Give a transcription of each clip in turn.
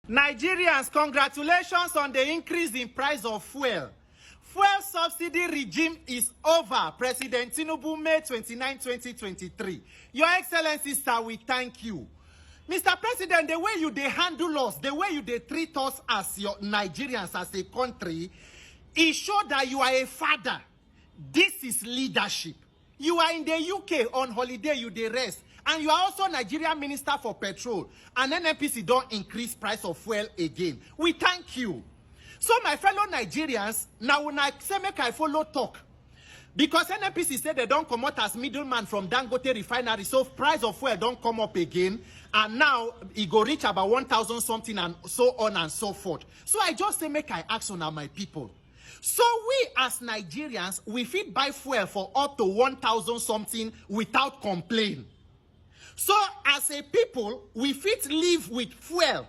Nigerians, congratulations on the increase in price of fuel. Fuel subsidy regime is over. President Tinubu, May 29, 2023. Your Excellency, sir, we thank you. Mr. President, the way you dey handle us, the way you dey treat us as your Nigerians, as a country, it shows that you are a father. This is leadership. You are in the UK on holiday, you dey rest. And you are also Nigerian Minister for Petrol. And NNPC don't increase price of fuel again. We thank you. So my fellow Nigerians, now when I say make I follow talk. Because NNPC said they don't come out as middleman from Dangote refinery. So price of fuel don't come up again. And now it go reach about 1,000 something and so on and so forth. So I just say make I ask on my people. So we as Nigerians, we fit buy fuel for up to 1,000 something without complaint. So as a people, we fit live with fuel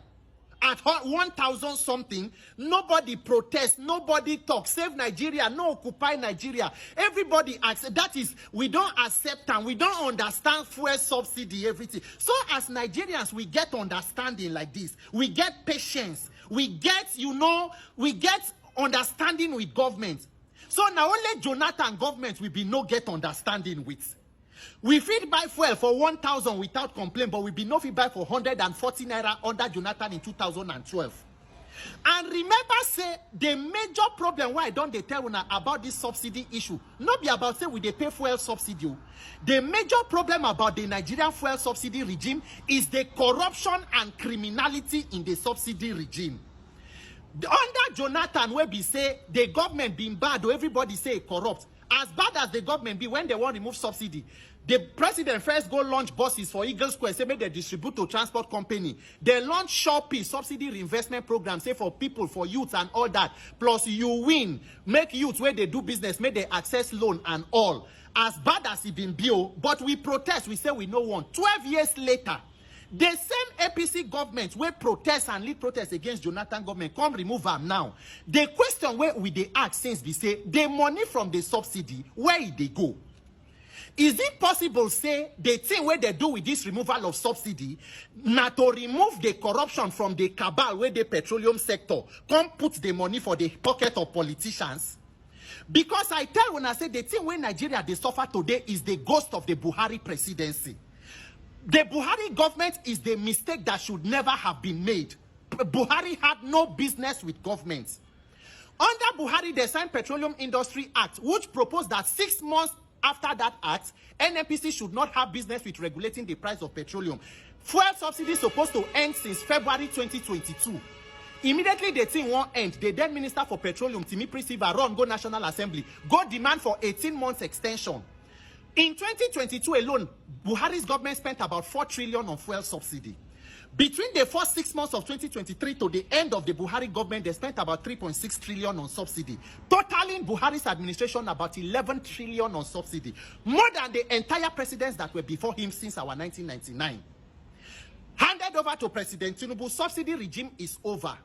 at 1,000 something. Nobody protests, nobody talks. Save Nigeria, no occupy Nigeria. Everybody accepts. That is, we don't accept and we don't understand fuel subsidy, everything. So as Nigerians, we get understanding like this. We get patience. We get, we get understanding with government. So now only Jonathan government will be no get understanding with. We fit buy fuel for 1,000 without complaint, but we be no fit buy for 140 naira under Jonathan in 2012. And remember, say the major problem why I don't they tell una about this subsidy issue, not be about say we they pay fuel subsidy. The major problem about the Nigerian fuel subsidy regime is the corruption and criminality in the subsidy regime. Under Jonathan, where we say the government being bad, or everybody say corrupt. As bad as the government be, when they want to remove subsidy, the president first go launch buses for Eagle Square, say make they distribute to transport company. They launch Shopee subsidy reinvestment program, say for people, for youth and all that. Plus you win, make youth where they do business, make they access loan and all. As bad as it been built, but we protest, we say we no want. 12 years later, the same APC government where protest and lead protest against Jonathan government come remove them now. The question where we they ask since we say the money from the subsidy, where they go? Is it possible say the thing where they do with this removal of subsidy not to remove the corruption from the cabal where the petroleum sector come put the money for the pocket of politicians? Because I tell when I say the thing where Nigeria they suffer today is the ghost of the Buhari presidency. The Buhari government is the mistake that should never have been made. Buhari had no business with governments. Under Buhari, they signed Petroleum Industry Act, which proposed that 6 months after that act, NNPC should not have business with regulating the price of petroleum. Fuel subsidy is supposed to end since February 2022. Immediately the thing won't end. The then Minister for Petroleum, Timi Prisiva, run go National Assembly, go demand for 18 months extension. In 2022 alone, Buhari's government spent about 4 trillion on fuel subsidy. Between the first 6 months of 2023 to the end of the Buhari government, they spent about 3.6 trillion on subsidy. Totaling Buhari's administration about 11 trillion on subsidy. More than the entire presidents that were before him since our 1999. Handed over to President Tinubu, subsidy regime is over.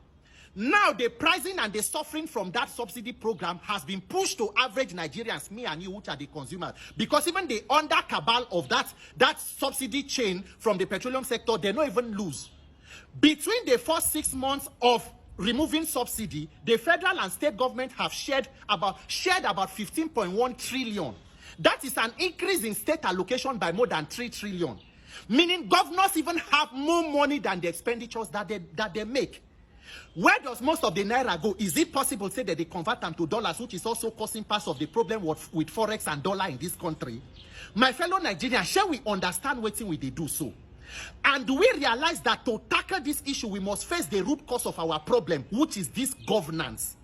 Now the pricing and the suffering from that subsidy program has been pushed to average Nigerians, me and you, which are the consumers. Because even the under cabal of that subsidy chain from the petroleum sector, they don't even lose. Between the first 6 months of removing subsidy, the federal and state government have shared about 15.1 trillion. That is an increase in state allocation by more than 3 trillion. Meaning governors even have more money than the expenditures that they make. Where does most of the naira go? Is it possible to say that they convert them to dollars, which is also causing part of the problem with forex and dollar in this country? My fellow Nigerians, shall we understand what we do so? And do we realize that to tackle this issue, we must face the root cause of our problem, which is this governance?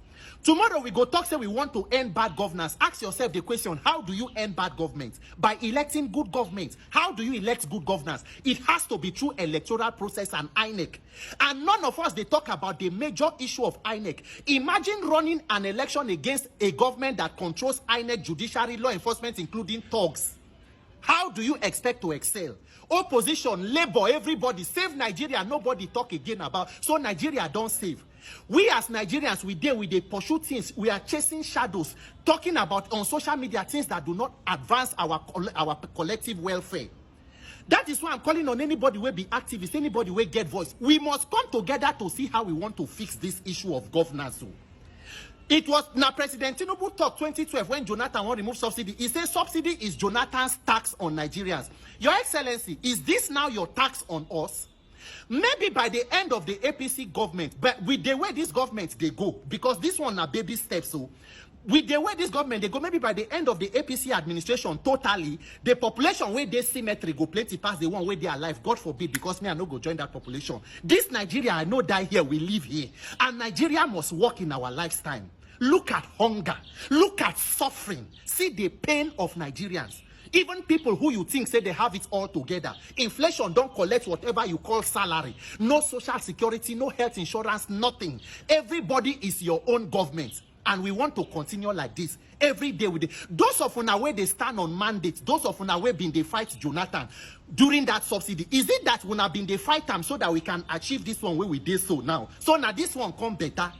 Tomorrow we go talk, say we want to end bad governance. Ask yourself the question, how do you end bad government? By electing good government. How do you elect good governance? It has to be through electoral process and INEC. And none of us, they talk about the major issue of INEC. Imagine running an election against a government that controls INEC, judiciary, law enforcement, including thugs. How do you expect to excel? Opposition, labor, everybody, save Nigeria, nobody talk again about. So Nigeria don't save. We as Nigerians, we pursue things. We are chasing shadows, talking about on social media things that do not advance our collective welfare. That is why I'm calling on anybody who be activist, anybody who get voice. We must come together to see how we want to fix this issue of governance. It was now President Tinubu talk 2012 when Jonathan want to remove subsidy. He says subsidy is Jonathan's tax on Nigerians. Your Excellency, is this now your tax on us? Maybe by the end of the APC government, but with the way this government they go, because this one are baby steps, so with the way this government they go, maybe by the end of the APC administration, totally, the population where they symmetry go plenty past the one where they are alive. God forbid, because me I no go join that population. This Nigeria, I know die here, we live here. And Nigeria must work in our lifetime. Look at hunger. Look at suffering. See the pain of Nigerians. Even people who you think say they have it all together. Inflation don't collect whatever you call salary. No social security, no health insurance, nothing. Everybody is your own government. And we want to continue like this every day with it. Those of una where they stand on mandate, those of una where been they fight Jonathan during that subsidy. Is it that una been they fight them so that we can achieve this one where we did so now? So now this one come better.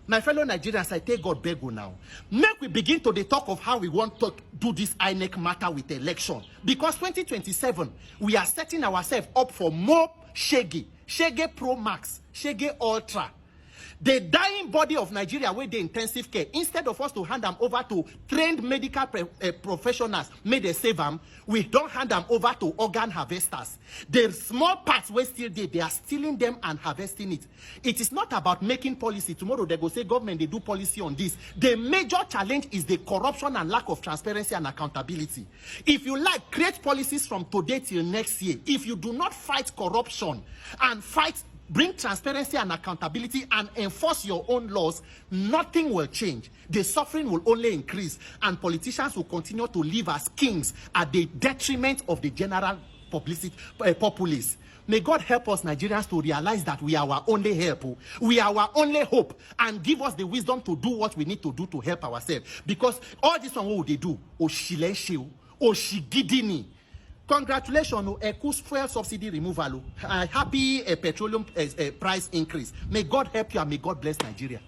My fellow Nigerians, I take God beg you now. Make we begin to the talk of how we want to do this INEC matter with election. Because 2027, we are setting ourselves up for more Shege Pro Max, Shege Ultra. The dying body of Nigeria where they intensive care, instead of us to hand them over to trained medical professionals, may they save them, we don't hand them over to organ harvesters. The small parts where still they are stealing them and harvesting it. It is not about making policy. Tomorrow they go say government, they do policy on this. The major challenge is the corruption and lack of transparency and accountability. If you like, create policies from today till next year. If you do not fight corruption and bring transparency and accountability and enforce your own laws, nothing will change. The suffering will only increase, and politicians will continue to live as kings at the detriment of the general populace. May God help us Nigerians to realize that we are our only help. We are our only hope, and give us the wisdom to do what we need to do to help ourselves. Because all this one, what would they do? Oshileshe, Oshigidini. Congratulations, Eku's fuel subsidy removal. Happy petroleum price increase. May God help you and may God bless Nigeria.